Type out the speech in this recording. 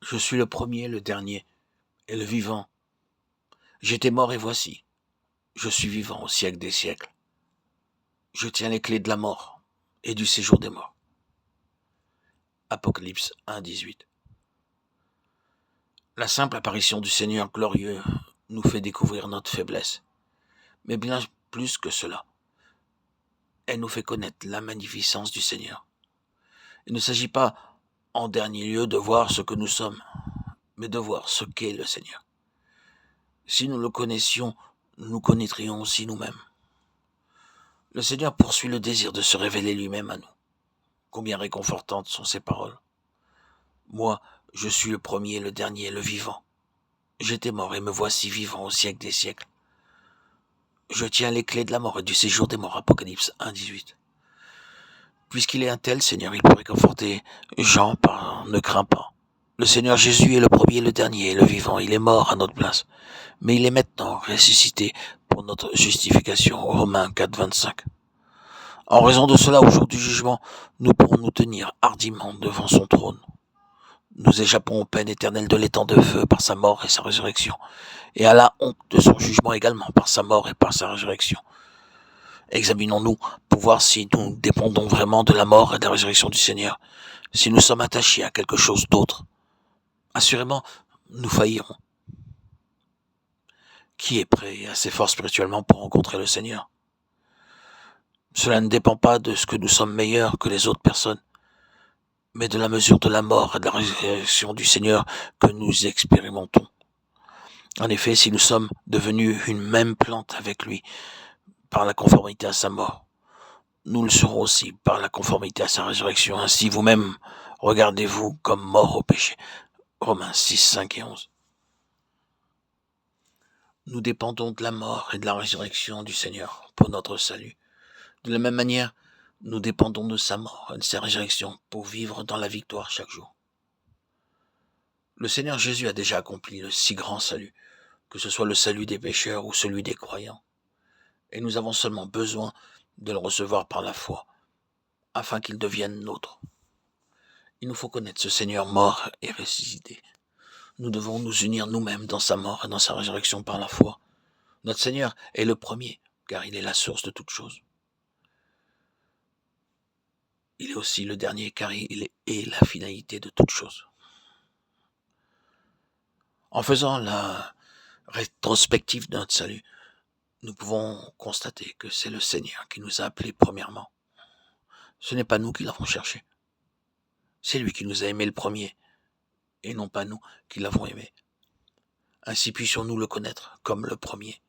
Je suis le premier, le dernier, et le vivant. J'étais mort et voici, je suis vivant au siècle des siècles. Je tiens les clés de la mort et du séjour des morts. Apocalypse 1,18. La simple apparition du Seigneur glorieux nous fait découvrir notre faiblesse. Mais bien plus que cela, elle nous fait connaître la magnificence du Seigneur. Il ne s'agit pas, en dernier lieu, de voir ce que nous sommes, mais de voir ce qu'est le Seigneur. Si nous le connaissions, nous connaîtrions aussi nous-mêmes. Le Seigneur poursuit le désir de se révéler lui-même à nous. Combien réconfortantes sont ces paroles. Moi, je suis le premier, le dernier, le vivant. J'étais mort et me voici vivant au siècle des siècles. Je tiens les clés de la mort et du séjour des morts. Apocalypse 1,18. Puisqu'il est un tel Seigneur, il peut réconforter Jean par « Ne crains pas ». Le Seigneur Jésus est le premier, le dernier, le vivant. Il est mort à notre place. Mais il est maintenant ressuscité pour notre justification. Romains 4,25. En raison de cela, au jour du jugement, nous pourrons nous tenir hardiment devant son trône. Nous échappons aux peines éternelles de l'étang de feu par sa mort et sa résurrection, et à la honte de son jugement également par sa mort et par sa résurrection. Examinons-nous pour voir si nous dépendons vraiment de la mort et de la résurrection du Seigneur, si nous sommes attachés à quelque chose d'autre. Assurément, nous faillirons. Qui est prêt et assez fort spirituellement pour rencontrer le Seigneur? Cela ne dépend pas de ce que nous sommes meilleurs que les autres personnes, mais de la mesure de la mort et de la résurrection du Seigneur que nous expérimentons. En effet, si nous sommes devenus une même plante avec lui par la conformité à sa mort, nous le serons aussi par la conformité à sa résurrection. Ainsi, vous-même, regardez-vous comme mort au péché. Romains 6, 5 et 11. Nous dépendons de la mort et de la résurrection du Seigneur pour notre salut. De la même manière, nous dépendons de sa mort et de sa résurrection pour vivre dans la victoire chaque jour. Le Seigneur Jésus a déjà accompli le si grand salut, que ce soit le salut des pécheurs ou celui des croyants. Et nous avons seulement besoin de le recevoir par la foi, afin qu'il devienne nôtre. Il nous faut connaître ce Seigneur mort et ressuscité. Nous devons nous unir nous-mêmes dans sa mort et dans sa résurrection par la foi. Notre Seigneur est le premier, car il est la source de toutes choses. Il est aussi le dernier, car il est la finalité de toutes choses. En faisant la rétrospective de notre salut, nous pouvons constater que c'est le Seigneur qui nous a appelés premièrement. Ce n'est pas nous qui l'avons cherché. C'est lui qui nous a aimés le premier, et non pas nous qui l'avons aimé. Ainsi puissions-nous le connaître comme le premier.